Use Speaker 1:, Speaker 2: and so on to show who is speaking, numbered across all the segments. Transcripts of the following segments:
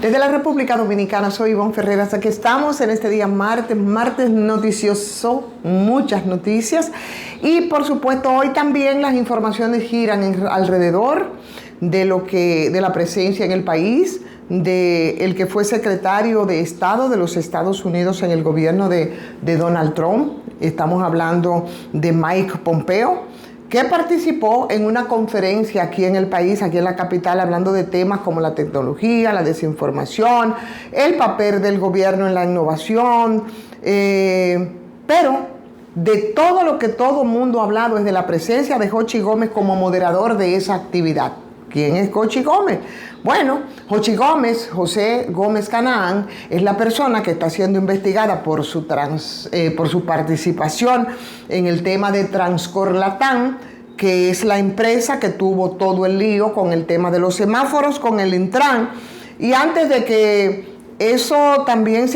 Speaker 1: Desde la República Dominicana, soy Ivonne Ferreras. Aquí estamos en este día martes noticioso, muchas noticias. Y por supuesto, hoy también las informaciones giran alrededor de la presencia en el país de el que fue secretario de Estado de los Estados Unidos en el gobierno de Donald Trump. Estamos hablando de Mike Pompeo, que participó en una conferencia aquí en el país, aquí en la capital, hablando de temas como la tecnología, la desinformación, el papel del gobierno en la innovación, pero de todo lo que todo el mundo ha hablado es de la presencia de Jochi Gómez como moderador de esa actividad. ¿Quién es Jochi Gómez? Bueno, Jochi Gómez, José Gómez Canaán, es la persona que está siendo investigada por su participación en el tema de Transcorp Latam, que es la empresa que tuvo todo el lío con el tema de los semáforos, con el Intran. Y antes de que eso también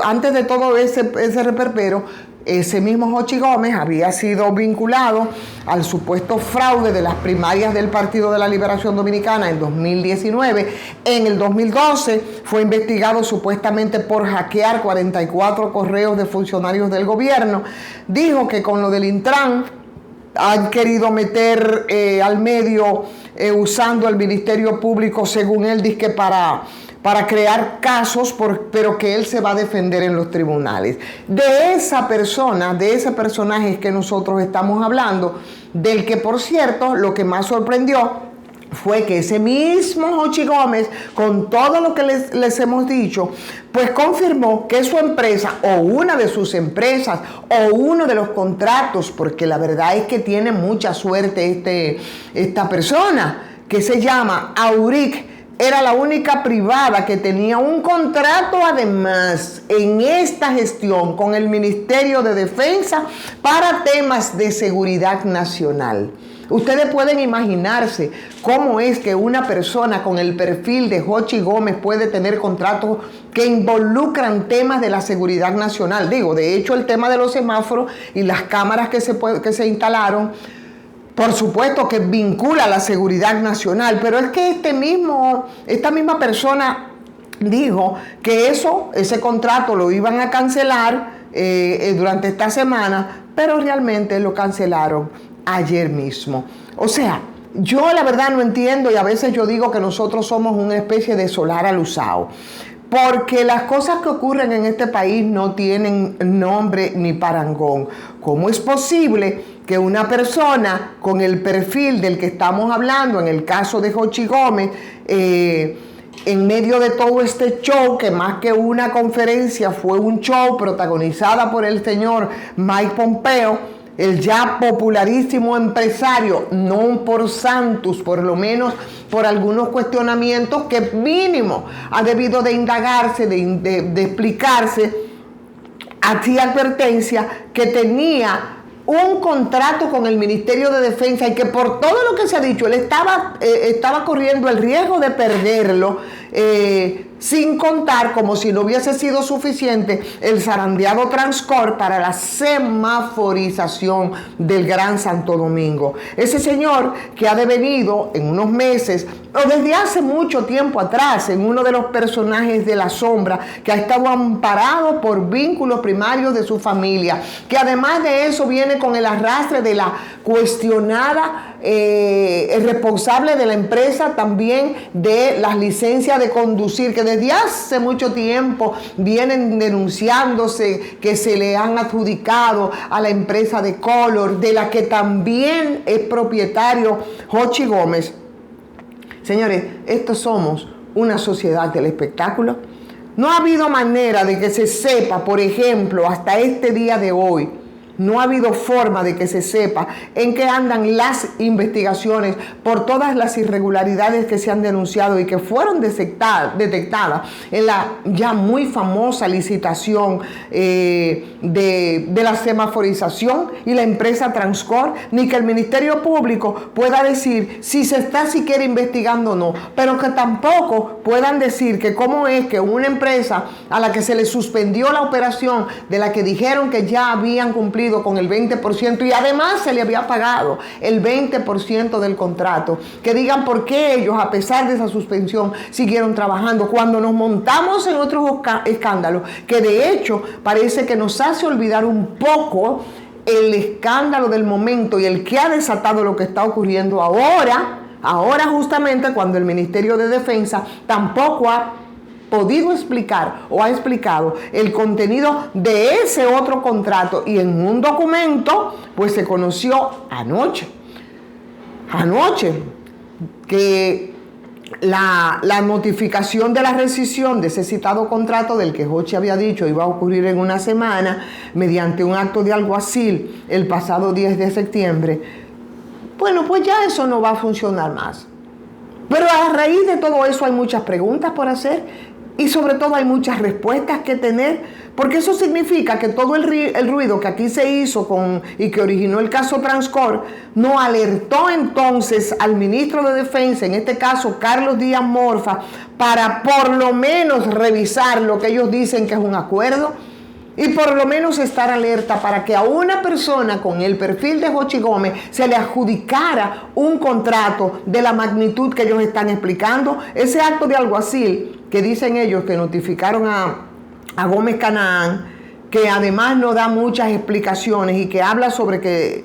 Speaker 1: antes de todo ese reperpero, ese mismo Jochi Gómez había sido vinculado al supuesto fraude de las primarias del Partido de la Liberación Dominicana en 2019. En el 2012 fue investigado supuestamente por hackear 44 correos de funcionarios del gobierno. Dijo que con lo del Intran han querido meter al medio usando el Ministerio Público, según él, dice para crear casos, pero que él se va a defender en los tribunales. De esa persona, de ese personaje que nosotros estamos hablando, del que, por cierto, lo que más sorprendió fue que ese mismo Jochi Gómez, con todo lo que les hemos dicho, pues confirmó que su empresa, o una de sus empresas, o uno de los contratos, porque la verdad es que tiene mucha suerte esta persona, que se llama Auric, era la única privada que tenía un contrato además en esta gestión con el Ministerio de Defensa para temas de seguridad nacional. Ustedes pueden imaginarse cómo es que una persona con el perfil de Jochi Gómez puede tener contratos que involucran temas de la seguridad nacional. De hecho, el tema de los semáforos y las cámaras que se instalaron, por supuesto que vincula a la seguridad nacional, pero es que esta misma persona dijo que ese contrato lo iban a cancelar durante esta semana, pero realmente lo cancelaron ayer mismo. O sea, yo la verdad no entiendo, y a veces yo digo que nosotros somos una especie de solar alusado, porque las cosas que ocurren en este país no tienen nombre ni parangón. ¿Cómo es posible que una persona con el perfil del que estamos hablando, en el caso de Jochi Gómez, en medio de todo este show, que más que una conferencia fue un show protagonizada por el señor Mike Pompeo, el ya popularísimo empresario, no por Santos, por lo menos por algunos cuestionamientos que mínimo ha debido de indagarse, de explicarse, hacía advertencia que tenía un contrato con el Ministerio de Defensa y que por todo lo que se ha dicho, él estaba corriendo el riesgo de perderlo, sin contar, como si no hubiese sido suficiente, el zarandeado Transcorp para la semaforización del Gran Santo Domingo. Ese señor que ha devenido en unos meses, o desde hace mucho tiempo atrás, en uno de los personajes de la sombra, que ha estado amparado por vínculos primarios de su familia, que además de eso viene con el arrastre de la cuestionada, el responsable de la empresa también de las licencias de conducir, que desde hace mucho tiempo vienen denunciándose que se le han adjudicado a la empresa de Color, de la que también es propietario Jochi Gómez. Señores, estos somos una sociedad del espectáculo. No ha habido manera de que se sepa, por ejemplo, hasta este día de hoy, no ha habido forma de que se sepa en qué andan las investigaciones por todas las irregularidades que se han denunciado y que fueron detectadas en la ya muy famosa licitación de la semaforización y la empresa Transcorp, ni que el Ministerio Público pueda decir si se está siquiera investigando o no, pero que tampoco puedan decir que cómo es que una empresa a la que se le suspendió la operación, de la que dijeron que ya habían cumplido con el 20% y además se le había pagado el 20% del contrato, que digan por qué ellos, a pesar de esa suspensión, siguieron trabajando cuando nos montamos en otros escándalos, que de hecho parece que nos hace olvidar un poco el escándalo del momento y el que ha desatado lo que está ocurriendo ahora justamente cuando el Ministerio de Defensa tampoco ha podido explicar o ha explicado el contenido de ese otro contrato, y en un documento pues se conoció anoche que la notificación de la rescisión de ese citado contrato del que Hochi había dicho iba a ocurrir en una semana mediante un acto de alguacil el pasado 10 de septiembre, bueno, pues ya eso no va a funcionar más. Pero a raíz de todo eso hay muchas preguntas por hacer y sobre todo hay muchas respuestas que tener, porque eso significa que todo el ruido que aquí se hizo y que originó el caso Transcorp no alertó entonces al ministro de Defensa, en este caso Carlos Díaz Morfa, para por lo menos revisar lo que ellos dicen que es un acuerdo y por lo menos estar alerta para que a una persona con el perfil de Hochi Gómez se le adjudicara un contrato de la magnitud que ellos están explicando. Ese acto de alguacil que dicen ellos que notificaron a Gómez Canaán, que además no da muchas explicaciones y que habla sobre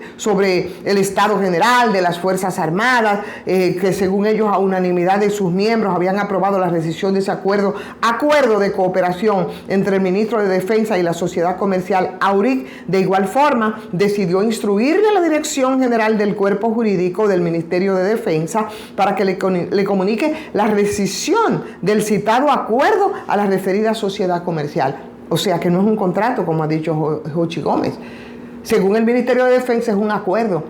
Speaker 1: el Estado General de las Fuerzas Armadas, que según ellos a unanimidad de sus miembros habían aprobado la rescisión de ese acuerdo de cooperación entre el ministro de Defensa y la sociedad comercial Auric. De igual forma, decidió instruirle a la Dirección General del Cuerpo Jurídico del Ministerio de Defensa para que le comunique la rescisión del citado acuerdo a la referida sociedad comercial. O sea que no es un contrato, como ha dicho Hochi Gómez. Según el Ministerio de Defensa es un acuerdo.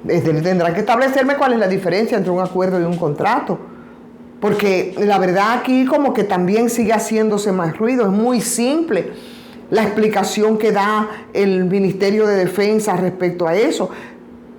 Speaker 1: Tendrán que establecerme cuál es la diferencia entre un acuerdo y un contrato. Porque la verdad aquí como que también sigue haciéndose más ruido. Es muy simple la explicación que da el Ministerio de Defensa respecto a eso.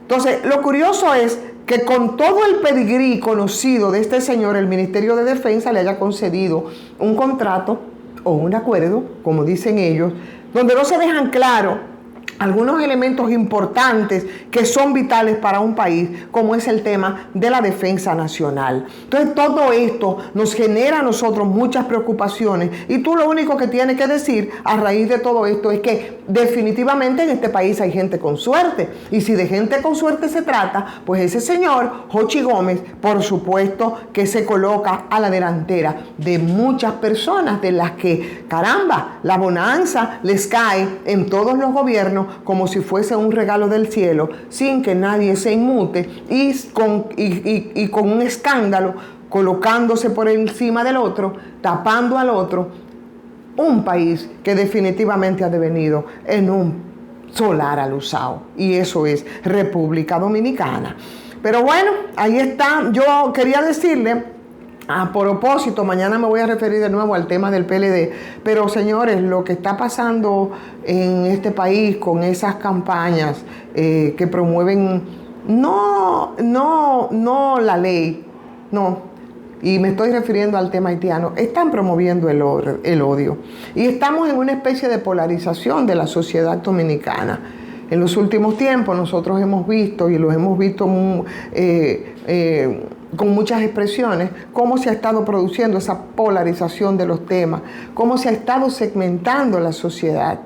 Speaker 1: Entonces, lo curioso es que con todo el pedigrí conocido de este señor, el Ministerio de Defensa le haya concedido un contrato o un acuerdo, como dicen ellos, donde no se dejan claro algunos elementos importantes que son vitales para un país, como es el tema de la defensa nacional. Entonces todo esto nos genera a nosotros muchas preocupaciones y tú lo único que tienes que decir a raíz de todo esto es que definitivamente en este país hay gente con suerte, y si de gente con suerte se trata, pues ese señor Hochi Gómez, por supuesto que se coloca a la delantera de muchas personas de las que, caramba, la bonanza les cae en todos los gobiernos como si fuese un regalo del cielo, sin que nadie se inmute y con un escándalo, colocándose por encima del otro, tapando al otro, un país que definitivamente ha devenido en un solar alusado, y eso es República Dominicana. Pero bueno, ahí está. Yo quería decirle, a propósito, mañana me voy a referir de nuevo al tema del PLD, pero señores, lo que está pasando en este país con esas campañas que promueven no la ley, no, y me estoy refiriendo al tema haitiano, están promoviendo el odio. Y estamos en una especie de polarización de la sociedad dominicana. En los últimos tiempos nosotros hemos visto, y lo hemos visto con muchas expresiones, cómo se ha estado produciendo esa polarización de los temas, cómo se ha estado segmentando la sociedad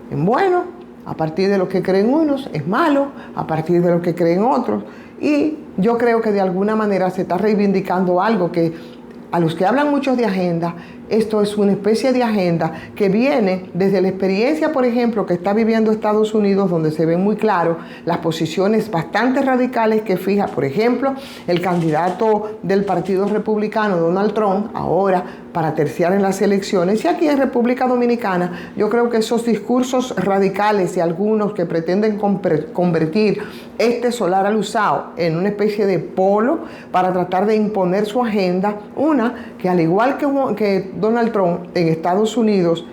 Speaker 1: en bueno, a partir de lo que creen unos es malo, a partir de lo que creen otros, y yo creo que de alguna manera se está reivindicando algo que a los que hablan muchos de agenda, esto es una especie de agenda que viene desde la experiencia, por ejemplo, que está viviendo Estados Unidos, donde se ven muy claro las posiciones bastante radicales que fija, por ejemplo, el candidato del Partido Republicano, Donald Trump, ahora para terciar en las elecciones. Y aquí en República Dominicana, yo creo que esos discursos radicales y algunos que pretenden convertir este solar alusado en una especie de polo para tratar de imponer su agenda, una que al igual que Donald Trump en Estados Unidos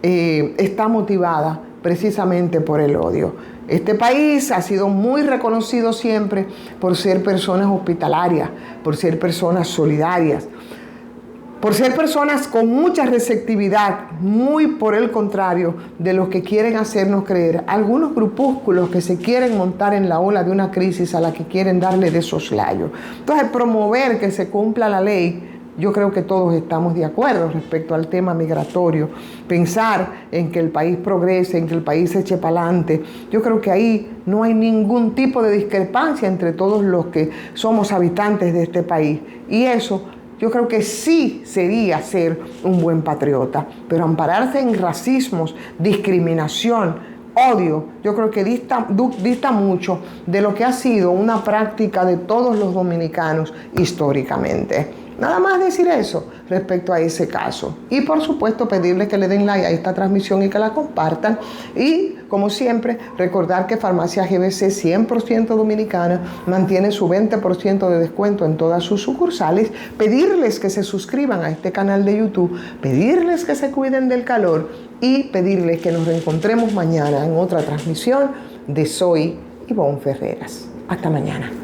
Speaker 1: está motivada precisamente por el odio. Este país ha sido muy reconocido siempre por ser personas hospitalarias, por ser personas solidarias. por ser personas con mucha receptividad, muy por el contrario de lo que quieren hacernos creer algunos grupúsculos que se quieren montar en la ola de una crisis a la que quieren darle de soslayo. Entonces, promover que se cumpla la ley, yo creo que todos estamos de acuerdo respecto al tema migratorio. Pensar en que el país progrese, en que el país se eche para adelante, yo creo que ahí no hay ningún tipo de discrepancia entre todos los que somos habitantes de este país. Y eso yo creo que sí sería ser un buen patriota, pero ampararse en racismos, discriminación, odio, yo creo que dista mucho de lo que ha sido una práctica de todos los dominicanos históricamente. Nada más decir eso respecto a ese caso. Y por supuesto pedirles que le den like a esta transmisión y que la compartan. Y como siempre, recordar que Farmacia GBC 100% dominicana mantiene su 20% de descuento en todas sus sucursales. Pedirles que se suscriban a este canal de YouTube. Pedirles que se cuiden del calor. Y pedirles que nos reencontremos mañana en otra transmisión de Soy Ivonne Ferreras. Hasta mañana.